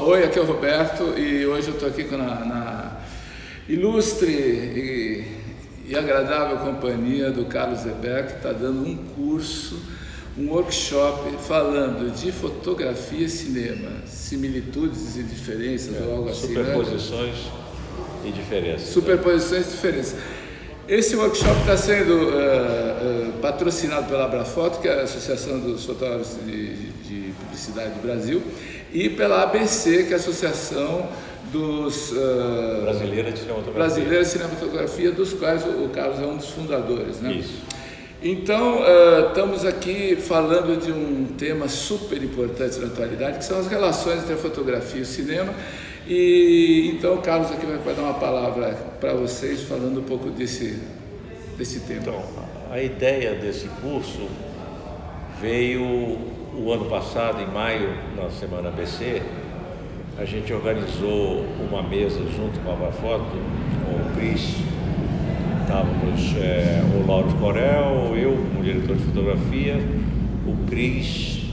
Oi, aqui é o Roberto e hoje eu estou aqui na ilustre e agradável companhia do Carlos Zebeck, que está dando um curso, um workshop falando de fotografia e cinema, similitudes e diferenças ou algo assim. Superposições e diferenças. Superposições e diferenças. Esse workshop está sendo patrocinado pela Abrafoto, que é a Associação dos Fotógrafos de Publicidade do Brasil, e pela ABC, que é a Associação dos Brasileira de Cinematografia, dos quais o Carlos é um dos fundadores, né? Isso. Então, estamos aqui falando de um tema super importante na atualidade, que são as relações entre a fotografia e o cinema. E então o Carlos aqui vai dar uma palavra para vocês, falando um pouco desse tema. Então, a ideia desse curso veio o ano passado, em maio, na Semana ABC. A gente organizou uma mesa junto com a Abrafoto, com o Cris, estávamos o Lauro Corel, eu como diretor de fotografia, o Cris,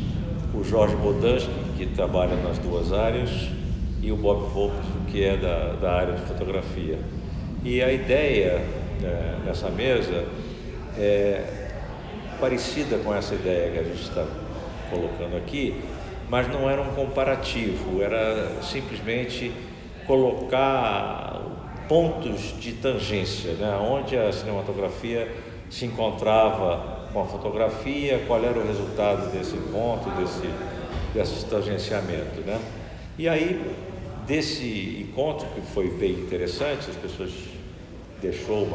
o Jorge Bodansky, que trabalha nas duas áreas, e o Bob Volpe, que é da área de fotografia. E a ideia nessa mesa é parecida com essa ideia que a gente está colocando aqui, mas não era um comparativo, era simplesmente colocar pontos de tangência, né? Onde a cinematografia se encontrava com a fotografia, qual era o resultado desse ponto, desse tangenciamento, né? E aí, desse encontro, que foi bem interessante, as pessoas deixou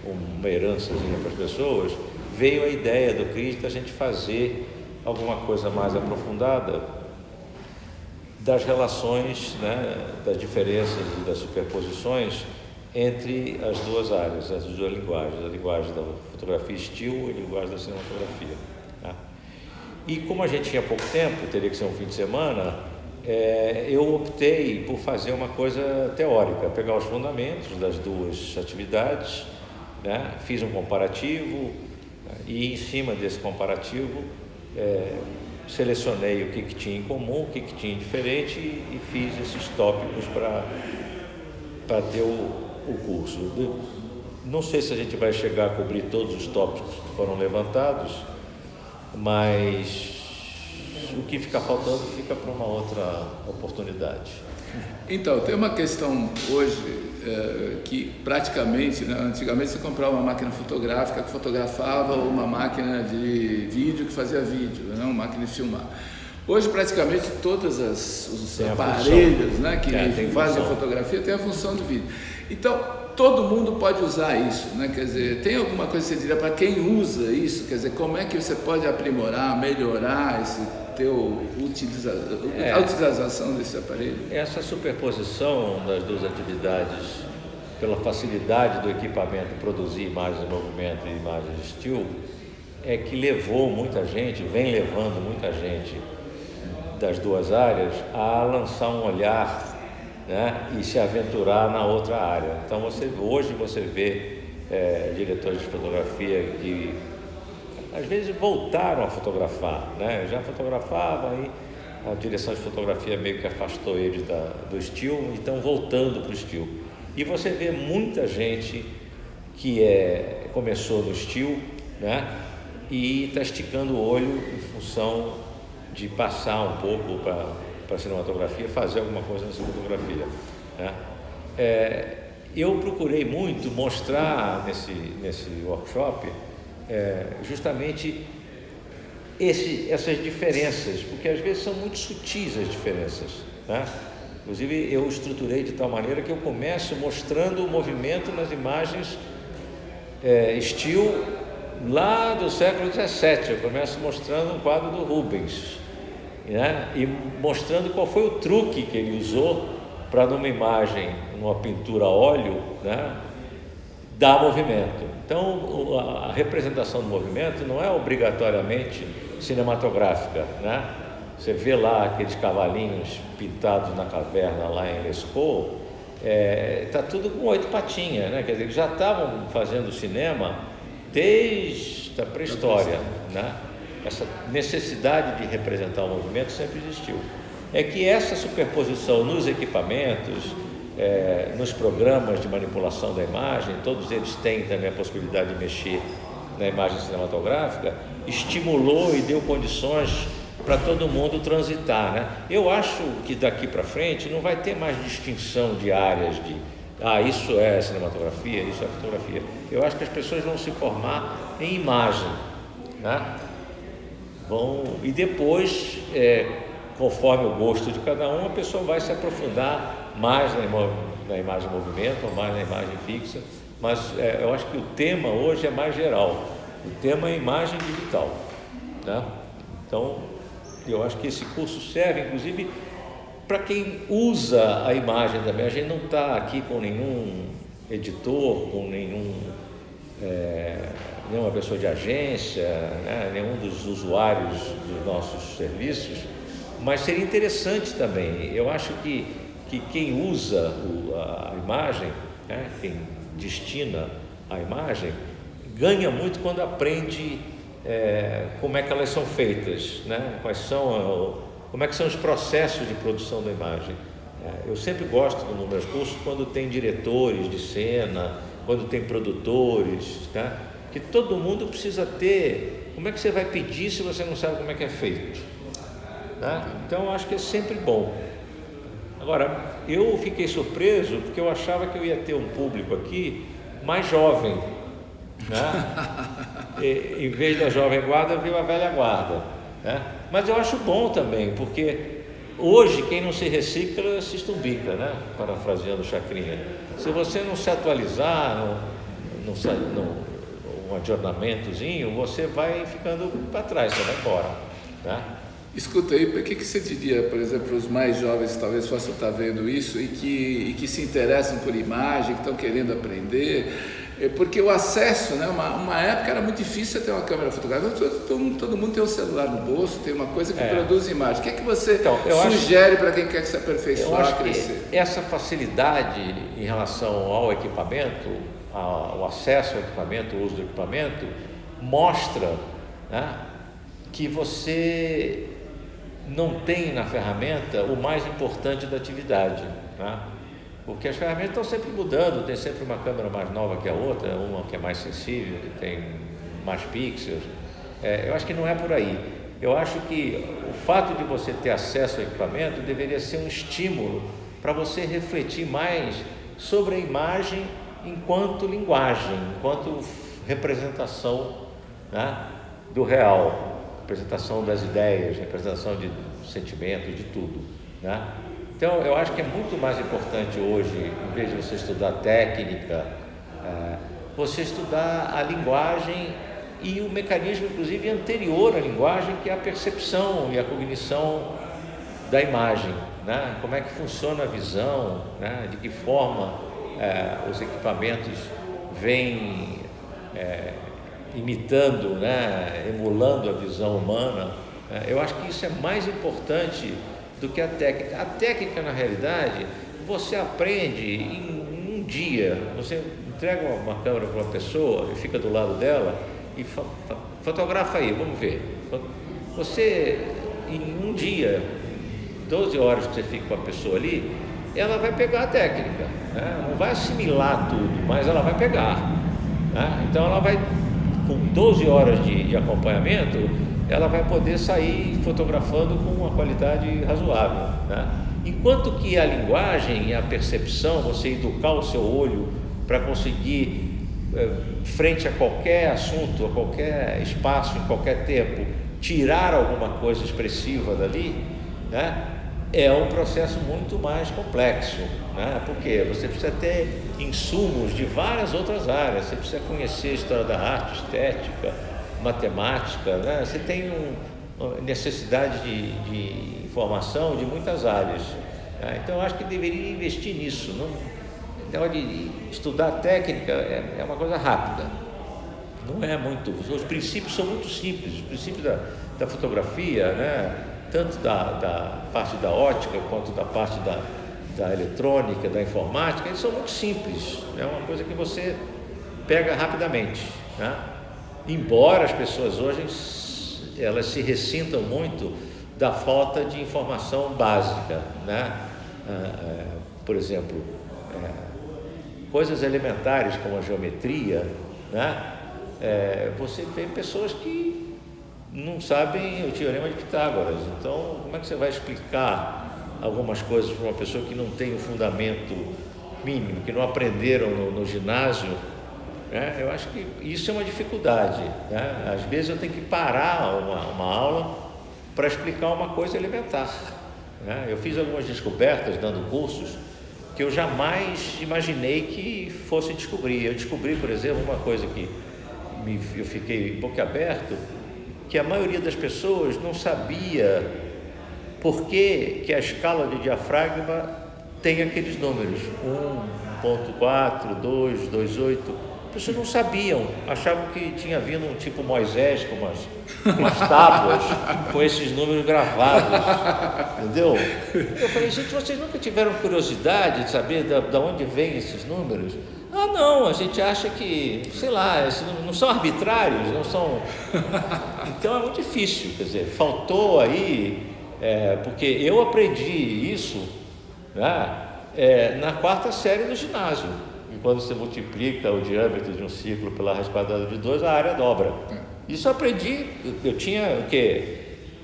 uma herançazinha para as pessoas, veio a ideia do Cris da gente fazer alguma coisa mais aprofundada das relações, né, das diferenças e das superposições entre as duas áreas, as duas linguagens, a linguagem da fotografia still e a linguagem da cinematografia, tá? E como a gente tinha pouco tempo, teria que ser um fim de semana, eu optei por fazer uma coisa teórica, pegar os fundamentos das duas atividades, né? Fiz um comparativo e em cima desse comparativo selecionei o que tinha em comum, o que tinha em diferente e fiz esses tópicos para ter o curso. Não sei se a gente vai chegar a cobrir todos os tópicos que foram levantados, mas o que fica faltando fica para uma outra oportunidade. Então, tem uma questão hoje que praticamente, né, antigamente você comprava uma máquina fotográfica que fotografava, ou uma máquina de vídeo que fazia vídeo, né, uma máquina de filmar. Hoje praticamente todos os aparelhos, né, que fazem fotografia têm a função do vídeo. Então, todo mundo pode usar isso, né? Quer dizer, tem alguma coisa que você diria para quem usa isso? Quer dizer, como é que você pode aprimorar, melhorar a utilização desse aparelho? Essa superposição das duas atividades, pela facilidade do equipamento produzir imagens em movimento e imagens still, é que levou muita gente, vem levando muita gente das duas áreas a lançar um olhar, né, e se aventurar na outra área. Então hoje você vê diretores de fotografia que às vezes voltaram a fotografar, né? Já fotografavam e a direção de fotografia meio que afastou eles do still e estão voltando para o still. E você vê muita gente que começou no still, né, e está esticando o olho em função de passar um pouco para a cinematografia, fazer alguma coisa na cinematografia, né? Eu procurei muito mostrar nesse workshop justamente essas diferenças, porque às vezes são muito sutis as diferenças, né? Inclusive eu estruturei de tal maneira que eu começo mostrando o movimento nas imagens still lá do século XVII. Eu começo mostrando um quadro do Rubens, né? E mostrando qual foi o truque que ele usou para numa imagem, numa pintura a óleo, né, dar movimento. Então a representação do movimento não é obrigatoriamente cinematográfica, né? Você vê lá aqueles cavalinhos pintados na caverna lá em Lescaut, tá tudo com 8 patinhas, né? Quer dizer, eles já estavam fazendo cinema desde a pré-história, né? Essa necessidade de representar o movimento sempre existiu. é que essa superposição nos equipamentos, nos programas de manipulação da imagem, todos eles têm também a possibilidade de mexer na imagem cinematográfica, estimulou e deu condições para todo mundo transitar, né? Eu acho que daqui para frente não vai ter mais distinção de áreas de isso é cinematografia, isso é fotografia. Eu acho que as pessoas vão se formar em imagem, né? E depois, conforme o gosto de cada um, a pessoa vai se aprofundar mais na imagem em movimento ou mais na imagem fixa, mas eu acho que o tema hoje é mais geral. O tema é imagem digital, né? Então, eu acho que esse curso serve, inclusive, para quem usa a imagem também. A gente não está aqui com nenhum editor, com nenhuma pessoa de agência, né? Nenhum dos usuários dos nossos serviços, mas seria interessante também. Eu acho que quem usa a imagem, né? Quem destina a imagem, ganha muito quando aprende como é que elas são feitas, né? Como é que são os processos de produção da imagem. Eu sempre gosto nos meus cursos quando tem diretores de cena, quando tem produtores, tá? Que todo mundo precisa ter. Como é que você vai pedir se você não sabe como é que é feito? Tá? Então eu acho que é sempre bom. Agora, eu fiquei surpreso porque eu achava que eu ia ter um público aqui mais jovem, né? Em vez da jovem guarda, veio a velha guarda, né? Mas eu acho bom também, porque hoje quem não se recicla se estumbica, né? Parafraseando Chacrinha. Se você não se atualizar, um adornamentozinho, você vai ficando para trás, você vai embora, né? Escuta aí, o que você diria, por exemplo, os mais jovens que talvez possam estar vendo isso e que se interessam por imagem, que estão querendo aprender, porque o acesso, né, uma época era muito difícil ter uma câmera fotográfica, todo mundo tem um celular no bolso, tem uma coisa que produz imagem. O que é que você sugere para quem quer se aperfeiçoar, crescer? Essa facilidade em relação ao equipamento, ao acesso ao equipamento, o uso do equipamento, mostra, né, que você não tem na ferramenta o mais importante da atividade, né? Porque as ferramentas estão sempre mudando, tem sempre uma câmera mais nova que a outra, uma que é mais sensível, que tem mais pixels. Eu acho que não é por aí. Eu acho que o fato de você ter acesso ao equipamento deveria ser um estímulo para você refletir mais sobre a imagem enquanto linguagem, enquanto representação, né, do real. Representação das ideias, representação de sentimentos, de tudo, né? Então, eu acho que é muito mais importante hoje, em vez de você estudar técnica, você estudar a linguagem e o mecanismo, inclusive, anterior à linguagem, que é a percepção e a cognição da imagem, né? Como é que funciona a visão, né? De que forma os equipamentos vêm imitando, né, emulando a visão humana. Eu acho que isso é mais importante do que a técnica. A técnica, na realidade, você aprende em um dia. Você entrega uma câmera para uma pessoa e fica do lado dela e fotografa aí, vamos ver. Você, em um dia, 12 horas que você fica com a pessoa ali, ela vai pegar a técnica, né? Não vai assimilar tudo, mas ela vai pegar, né? Então ela vai, com 12 horas de acompanhamento, ela vai poder sair fotografando com uma qualidade razoável, né? Enquanto que a linguagem e a percepção, você educar o seu olho para conseguir, frente a qualquer assunto, a qualquer espaço, em qualquer tempo, tirar alguma coisa expressiva dali, né? É um processo muito mais complexo, né? Porque você precisa ter insumos de várias outras áreas, você precisa conhecer a história da arte, estética, matemática, né? Você tem uma necessidade de informação de muitas áreas, né? Então eu acho que deveria investir nisso. Na hora de estudar técnica é uma coisa rápida, não é muito. Os princípios são muito simples, os princípios da fotografia, né? Tanto da parte da ótica quanto da parte da eletrônica, da informática, eles são muito simples, é uma coisa que você pega rapidamente, né? Embora as pessoas hoje elas se ressintam muito da falta de informação básica, né? Por exemplo, coisas elementares como a geometria, né? Você vê pessoas que não sabem o teorema de Pitágoras. Então, como é que você vai explicar algumas coisas para uma pessoa que não tem o fundamento mínimo, que não aprenderam no ginásio? Eu acho que isso é uma dificuldade, né? Às vezes eu tenho que parar uma aula para explicar uma coisa elementar, né? Eu fiz algumas descobertas dando cursos que eu jamais imaginei que fosse descobrir. Eu descobri, por exemplo, uma coisa que eu fiquei boquiaberto, que a maioria das pessoas não sabia por que a escala de diafragma tem aqueles números 1.4, 2, 2.8. As pessoas não sabiam, achavam que tinha vindo um tipo Moisés com umas tábuas com esses números gravados, entendeu? Eu falei, gente, vocês nunca tiveram curiosidade de saber de onde vêm esses números? Ah, não, a gente acha que, sei lá, esses números não são arbitrários, não são... Então é muito difícil, quer dizer, faltou aí, porque eu aprendi isso, né, na 4ª série do ginásio. E quando você multiplica o diâmetro de um círculo pela raiz quadrada de 2, a área dobra. Isso eu aprendi, eu tinha o quê?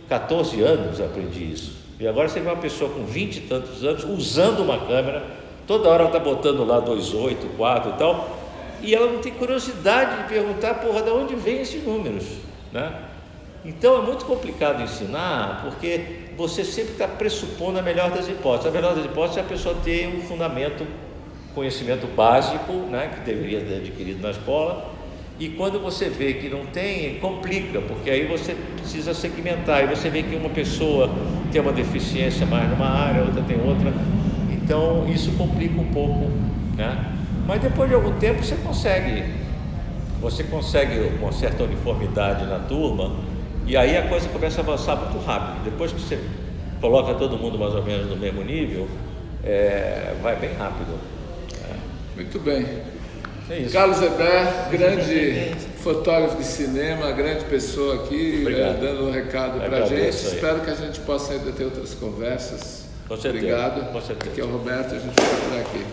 14 anos eu aprendi isso. E agora você vê uma pessoa com 20 e tantos anos usando uma câmera, toda hora ela está botando lá 2.8, 4 e tal, e ela não tem curiosidade de perguntar, porra, de onde vem esses números, né? Então é muito complicado ensinar, porque você sempre está pressupondo a melhor das hipóteses. A melhor das hipóteses é a pessoa ter um fundamento, conhecimento básico, né, que deveria ter adquirido na escola, e quando você vê que não tem, complica, porque aí você precisa segmentar, e você vê que uma pessoa tem uma deficiência mais numa área, outra tem outra, então isso complica um pouco, né? Mas depois de algum tempo você consegue uma certa uniformidade na turma, e aí a coisa começa a avançar muito rápido. Depois que você coloca todo mundo mais ou menos no mesmo nível, vai bem rápido. Muito bem. É isso. Carlos Hebert, grande fotógrafo de cinema, grande pessoa aqui, dando um recado para a gente. Espero que a gente possa ainda ter outras conversas. Com certeza. Obrigado. Com certeza. Aqui é o Roberto, a gente fica por aqui.